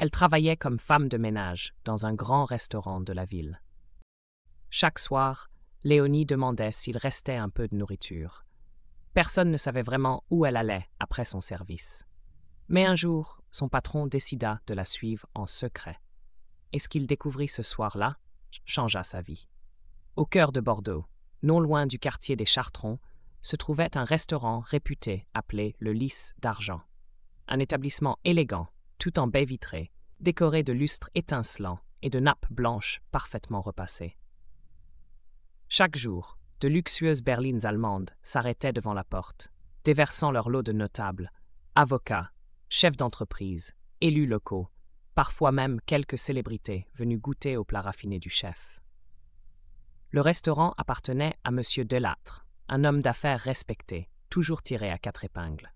Elle travaillait comme femme de ménage dans un grand restaurant de la ville. Chaque soir, Léonie demandait s'il restait un peu de nourriture. Personne ne savait vraiment où elle allait après son service. Mais un jour, son patron décida de la suivre en secret. Et ce qu'il découvrit ce soir-là changea sa vie. Au cœur de Bordeaux, non loin du quartier des Chartrons, se trouvait un restaurant réputé appelé le Lys d'Argent. Un établissement élégant, tout en baies vitrées, décoré de lustres étincelants et de nappes blanches parfaitement repassées. Chaque jour, de luxueuses berlines allemandes s'arrêtaient devant la porte, déversant leur lot de notables, avocats, chefs d'entreprise, élus locaux, parfois même quelques célébrités venues goûter au plat raffiné du chef. Le restaurant appartenait à M. Delattre, un homme d'affaires respecté, toujours tiré à 4 épingles.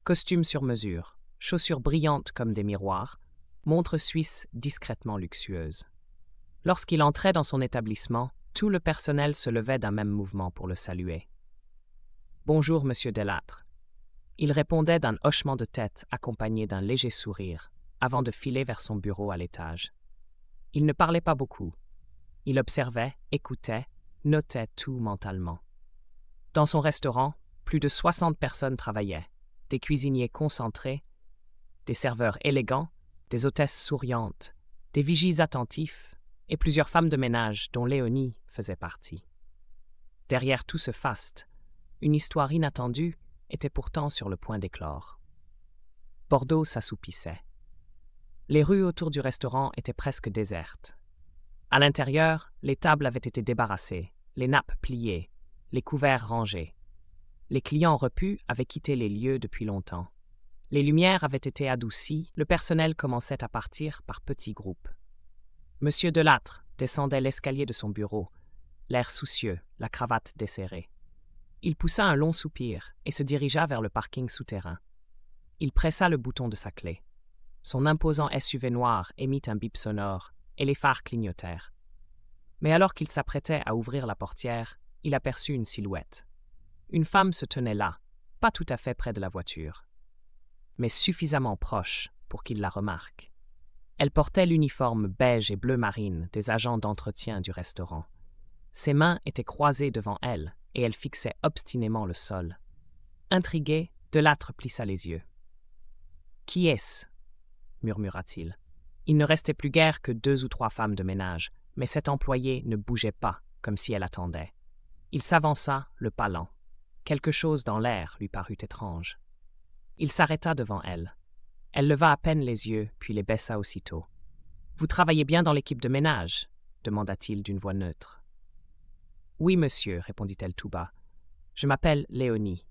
Costume sur mesure, chaussures brillantes comme des miroirs, montre suisse discrètement luxueuse. Lorsqu'il entrait dans son établissement, tout le personnel se levait d'un même mouvement pour le saluer. « Bonjour, Monsieur Delattre. » Il répondait d'un hochement de tête accompagné d'un léger sourire, avant de filer vers son bureau à l'étage. Il ne parlait pas beaucoup. Il observait, écoutait, notait tout mentalement. Dans son restaurant, plus de 60 personnes travaillaient, des cuisiniers concentrés, des serveurs élégants, des hôtesses souriantes, des vigies attentifs et plusieurs femmes de ménage dont Léonie faisait partie. Derrière tout ce faste, une histoire inattendue était pourtant sur le point d'éclore. Bordeaux s'assoupissait. Les rues autour du restaurant étaient presque désertes. À l'intérieur, les tables avaient été débarrassées, les nappes pliées, les couverts rangés. Les clients repus avaient quitté les lieux depuis longtemps. Les lumières avaient été adoucies, le personnel commençait à partir par petits groupes. Monsieur Delattre descendait l'escalier de son bureau, l'air soucieux, la cravate desserrée. Il poussa un long soupir et se dirigea vers le parking souterrain. Il pressa le bouton de sa clé. Son imposant SUV noir émit un bip sonore et les phares clignotèrent. Mais alors qu'il s'apprêtait à ouvrir la portière, il aperçut une silhouette. Une femme se tenait là, pas tout à fait près de la voiture, mais suffisamment proche pour qu'il la remarque. Elle portait l'uniforme beige et bleu marine des agents d'entretien du restaurant. Ses mains étaient croisées devant elle et elle fixait obstinément le sol. Intrigué, Delattre plissa les yeux. « Qui est-ce » murmura-t-il. Il ne restait plus guère que 2 ou 3 femmes de ménage, mais cette employée ne bougeait pas, comme si elle attendait. Il s'avança, le pas lent. Quelque chose dans l'air lui parut étrange. Il s'arrêta devant elle. Elle leva à peine les yeux, puis les baissa aussitôt. « Vous travaillez bien dans l'équipe de ménage » demanda-t-il d'une voix neutre. « Oui, monsieur, répondit-elle tout bas. Je m'appelle Léonie. »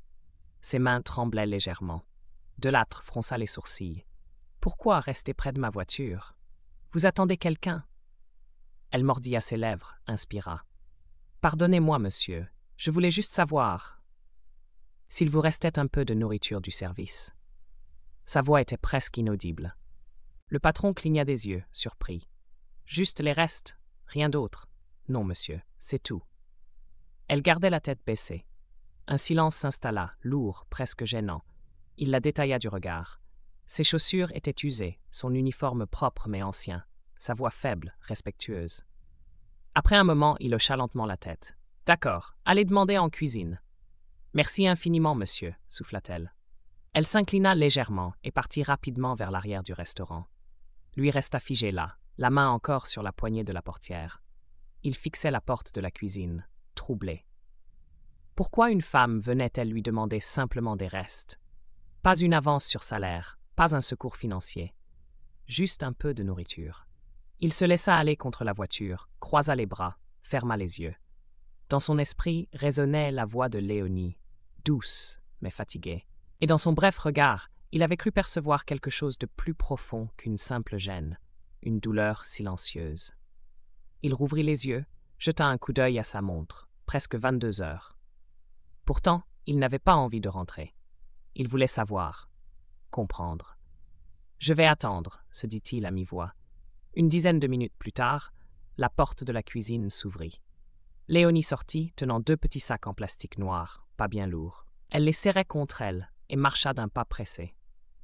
Ses mains tremblaient légèrement. Delattre fronça les sourcils. « Pourquoi rester près de ma voiture? Vous attendez quelqu'un » Elle mordit à ses lèvres, inspira. « Pardonnez-moi, monsieur, je voulais juste savoir s'il vous restait un peu de nourriture du service. » Sa voix était presque inaudible. Le patron cligna des yeux, surpris. « Juste les restes, rien d'autre. »« Non, monsieur, c'est tout. » Elle gardait la tête baissée. Un silence s'installa, lourd, presque gênant. Il la détailla du regard. Ses chaussures étaient usées, son uniforme propre mais ancien, sa voix faible, respectueuse. Après un moment, il hocha lentement la tête. « D'accord, allez demander en cuisine. »« Merci infiniment, monsieur, » souffla-t-elle. Elle s'inclina légèrement et partit rapidement vers l'arrière du restaurant. Lui resta figé là, la main encore sur la poignée de la portière. Il fixait la porte de la cuisine, troublé. Pourquoi une femme venait-elle lui demander simplement des restes? Pas une avance sur salaire, pas un secours financier. Juste un peu de nourriture. Il se laissa aller contre la voiture, croisa les bras, ferma les yeux. Dans son esprit résonnait la voix de Léonie, douce mais fatiguée. Et dans son bref regard, il avait cru percevoir quelque chose de plus profond qu'une simple gêne, une douleur silencieuse. Il rouvrit les yeux, jeta un coup d'œil à sa montre, presque 22 heures. Pourtant, il n'avait pas envie de rentrer. Il voulait savoir, comprendre. « Je vais attendre », se dit-il à mi-voix. Une dizaine de minutes plus tard, la porte de la cuisine s'ouvrit. Léonie sortit, tenant 2 petits sacs en plastique noir, pas bien lourds. Elle les serrait contre elle et marcha d'un pas pressé.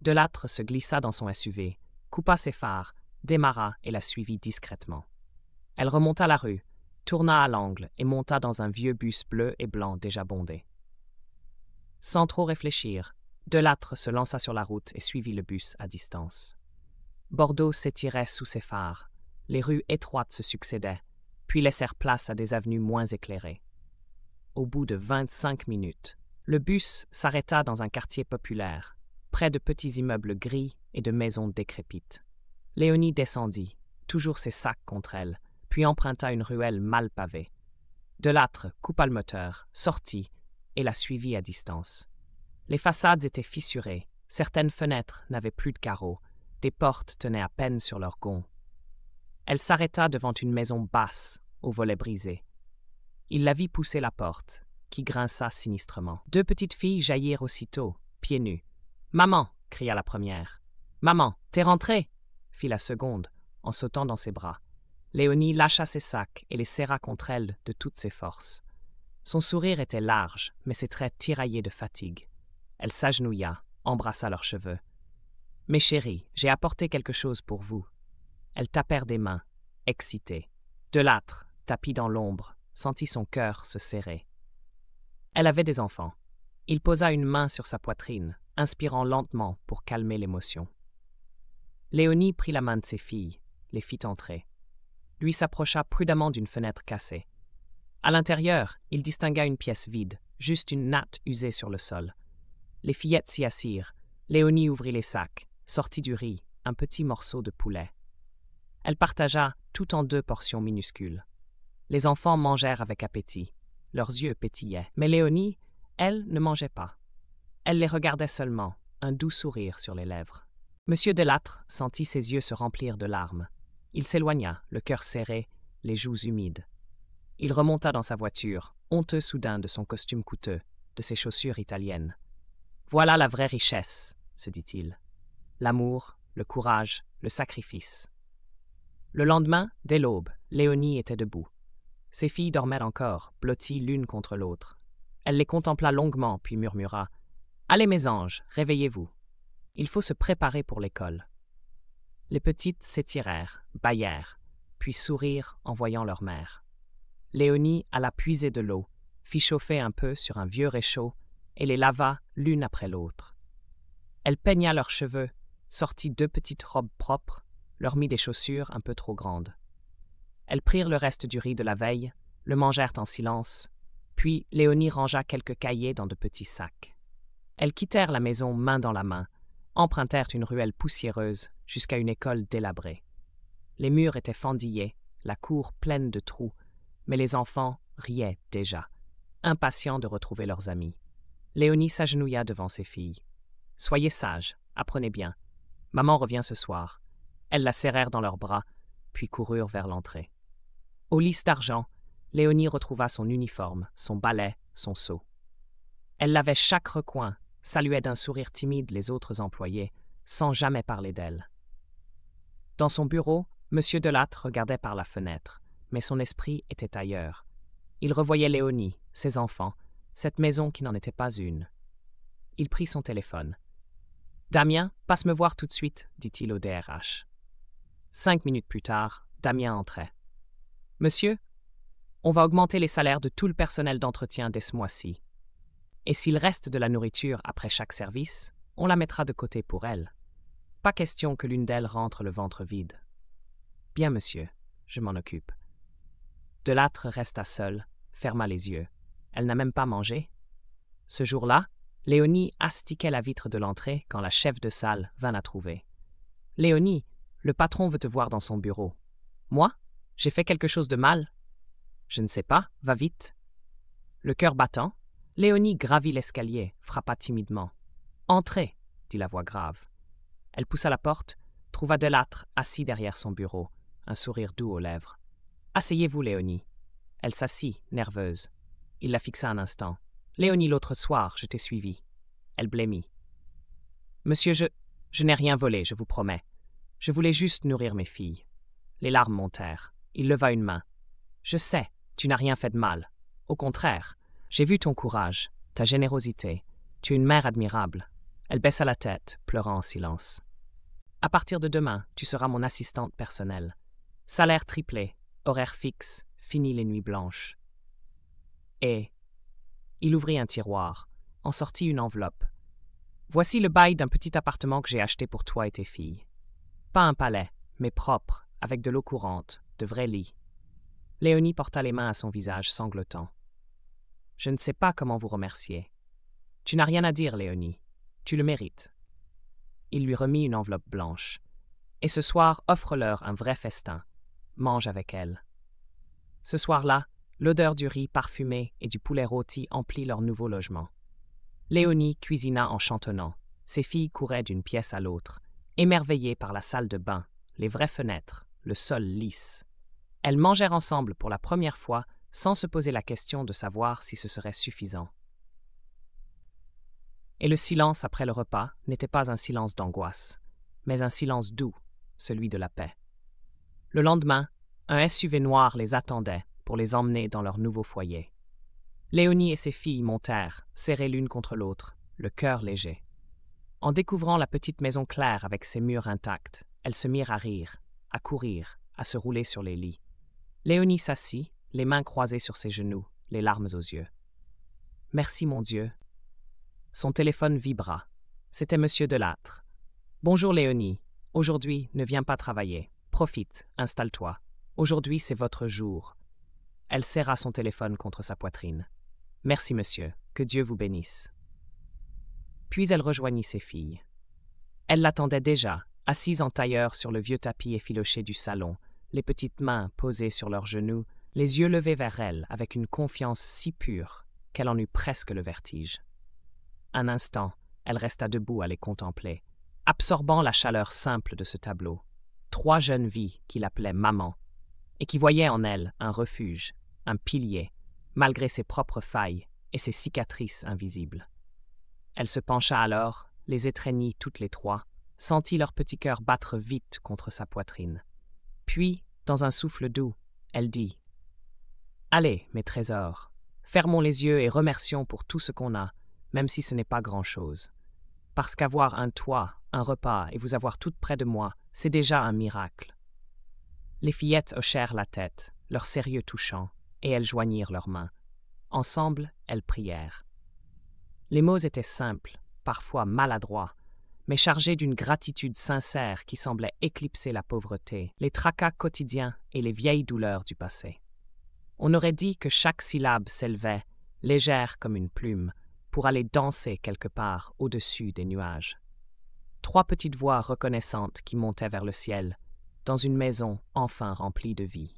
Delattre se glissa dans son SUV, coupa ses phares, démarra et la suivit discrètement. Elle remonta la rue, tourna à l'angle et monta dans un vieux bus bleu et blanc déjà bondé. Sans trop réfléchir, Delattre se lança sur la route et suivit le bus à distance. Bordeaux s'étirait sous ses phares, les rues étroites se succédaient, puis laissèrent place à des avenues moins éclairées. Au bout de 25 minutes, le bus s'arrêta dans un quartier populaire, près de petits immeubles gris et de maisons décrépites. Léonie descendit, toujours ses sacs contre elle, puis emprunta une ruelle mal pavée. Delattre coupa le moteur, sortit et la suivit à distance. Les façades étaient fissurées, certaines fenêtres n'avaient plus de carreaux, des portes tenaient à peine sur leurs gonds. Elle s'arrêta devant une maison basse, aux volets brisés. Il la vit pousser la porte, qui grinça sinistrement. 2 petites filles jaillirent aussitôt, pieds nus. « Maman !» cria la première. « Maman, t'es rentrée !» fit la seconde, en sautant dans ses bras. Léonie lâcha ses sacs et les serra contre elle de toutes ses forces. Son sourire était large, mais ses traits tiraillés de fatigue. Elle s'agenouilla, embrassa leurs cheveux. « Mes chéris, j'ai apporté quelque chose pour vous. » Elles tapèrent des mains, excitées. Delattre, tapi dans l'ombre, sentit son cœur se serrer. Elle avait des enfants. Il posa une main sur sa poitrine, inspirant lentement pour calmer l'émotion. Léonie prit la main de ses filles, les fit entrer. Lui s'approcha prudemment d'une fenêtre cassée. À l'intérieur, il distingua une pièce vide, juste une natte usée sur le sol. Les fillettes s'y assirent. Léonie ouvrit les sacs, sortit du riz, un petit morceau de poulet. Elle partagea tout en 2 portions minuscules. Les enfants mangèrent avec appétit. Leurs yeux pétillaient. Mais Léonie, elle, ne mangeait pas. Elle les regardait seulement, un doux sourire sur les lèvres. Monsieur Delattre sentit ses yeux se remplir de larmes. Il s'éloigna, le cœur serré, les joues humides. Il remonta dans sa voiture, honteux soudain de son costume coûteux, de ses chaussures italiennes. « Voilà la vraie richesse », se dit-il. L'amour, le courage, le sacrifice. Le lendemain, dès l'aube, Léonie était debout. Ses filles dormaient encore, blotties l'une contre l'autre. Elle les contempla longuement, puis murmura « Allez mes anges, réveillez-vous. Il faut se préparer pour l'école. » Les petites s'étirèrent, bâillèrent, puis sourirent en voyant leur mère. Léonie alla puiser de l'eau, fit chauffer un peu sur un vieux réchaud et les lava l'une après l'autre. Elle peigna leurs cheveux, sortit 2 petites robes propres, leur mit des chaussures un peu trop grandes. Elles prirent le reste du riz de la veille, le mangèrent en silence, puis Léonie rangea quelques cahiers dans de petits sacs. Elles quittèrent la maison main dans la main, empruntèrent une ruelle poussiéreuse jusqu'à une école délabrée. Les murs étaient fendillés, la cour pleine de trous, mais les enfants riaient déjà, impatients de retrouver leurs amis. Léonie s'agenouilla devant ses filles. « Soyez sages, apprenez bien. Maman revient ce soir. » Elles la serrèrent dans leurs bras, puis coururent vers l'entrée. Au lys d'argent, Léonie retrouva son uniforme, son balai, son seau. Elle lavait chaque recoin, saluait d'un sourire timide les autres employés, sans jamais parler d'elle. Dans son bureau, M. Delattre regardait par la fenêtre, mais son esprit était ailleurs. Il revoyait Léonie, ses enfants, cette maison qui n'en était pas une. Il prit son téléphone. « Damien, passe me voir tout de suite, » dit-il au DRH. 5 minutes plus tard, Damien entrait. « Monsieur, on va augmenter les salaires de tout le personnel d'entretien dès ce mois-ci. Et s'il reste de la nourriture après chaque service, on la mettra de côté pour elle. Pas question que l'une d'elles rentre le ventre vide. »« Bien, monsieur, je m'en occupe. » Delattre resta seule, ferma les yeux. Elle n'a même pas mangé. Ce jour-là, Léonie astiquait la vitre de l'entrée quand la chef de salle vint la trouver. « Léonie, le patron veut te voir dans son bureau. »« Moi? J'ai fait quelque chose de mal? »« Je ne sais pas, va vite. » Le cœur battant, Léonie gravit l'escalier, frappa timidement. « Entrez, » dit la voix grave. Elle poussa la porte, trouva Delattre assis derrière son bureau, un sourire doux aux lèvres. « Asseyez-vous, Léonie. » Elle s'assit, nerveuse. Il la fixa un instant. « Léonie, l'autre soir, je t'ai suivie. » Elle blêmit. « Monsieur, je n'ai rien volé, je vous promets. Je voulais juste nourrir mes filles. » Les larmes montèrent. Il leva une main. « Je sais, tu n'as rien fait de mal. Au contraire, j'ai vu ton courage, ta générosité. Tu es une mère admirable. » Elle baissa la tête, pleurant en silence. À partir de demain, tu seras mon assistante personnelle. Salaire triplé, horaire fixe, fini les nuits blanches. » Et il ouvrit un tiroir, en sortit une enveloppe. « Voici le bail d'un petit appartement que j'ai acheté pour toi et tes filles. Pas un palais, mais propre, avec de l'eau courante, de vrais lits. » Léonie porta les mains à son visage, sanglotant. « Je ne sais pas comment vous remercier. Tu n'as rien à dire, Léonie. Tu le mérites. » Il lui remit une enveloppe blanche. « Et ce soir, offre-leur un vrai festin. Mange avec elle. » Ce soir-là, l'odeur du riz parfumé et du poulet rôti emplit leur nouveau logement. Léonie cuisina en chantonnant. Ses filles couraient d'une pièce à l'autre, émerveillées par la salle de bain, les vraies fenêtres, le sol lisse. Elles mangèrent ensemble pour la première fois sans se poser la question de savoir si ce serait suffisant. Et le silence après le repas n'était pas un silence d'angoisse, mais un silence doux, celui de la paix. Le lendemain, un SUV noir les attendait pour les emmener dans leur nouveau foyer. Léonie et ses filles montèrent, serrées l'une contre l'autre, le cœur léger. En découvrant la petite maison claire avec ses murs intacts, elles se mirent à rire, à courir, à se rouler sur les lits. Léonie s'assit, les mains croisées sur ses genoux, les larmes aux yeux. « Merci, mon Dieu. » Son téléphone vibra. C'était Monsieur Delattre. « Bonjour, Léonie. Aujourd'hui, ne viens pas travailler. Profite, installe-toi. Aujourd'hui, c'est votre jour. » Elle serra son téléphone contre sa poitrine. « Merci, monsieur. Que Dieu vous bénisse. » Puis elle rejoignit ses filles. Elle l'attendait déjà, assise en tailleur sur le vieux tapis effiloché du salon, les petites mains posées sur leurs genoux, les yeux levés vers elle avec une confiance si pure qu'elle en eut presque le vertige. Un instant, elle resta debout à les contempler, absorbant la chaleur simple de ce tableau. 3 jeunes vies qui l'appelaient maman, et qui voyaient en elle un refuge, un pilier, malgré ses propres failles et ses cicatrices invisibles. Elle se pencha alors, les étreignit toutes les 3, sentit leur petit cœur battre vite contre sa poitrine. Puis, dans un souffle doux, elle dit « Allez, mes trésors, fermons les yeux et remercions pour tout ce qu'on a, même si ce n'est pas grand-chose. Parce qu'avoir un toit, un repas et vous avoir toutes près de moi, c'est déjà un miracle. » Les fillettes hochèrent la tête, leur sérieux touchant, et elles joignirent leurs mains. Ensemble, elles prièrent. Les mots étaient simples, parfois maladroits, mais chargés d'une gratitude sincère qui semblait éclipser la pauvreté, les tracas quotidiens et les vieilles douleurs du passé. On aurait dit que chaque syllabe s'élevait, légère comme une plume, pour aller danser quelque part au-dessus des nuages. 3 petites voix reconnaissantes qui montaient vers le ciel, dans une maison enfin remplie de vie.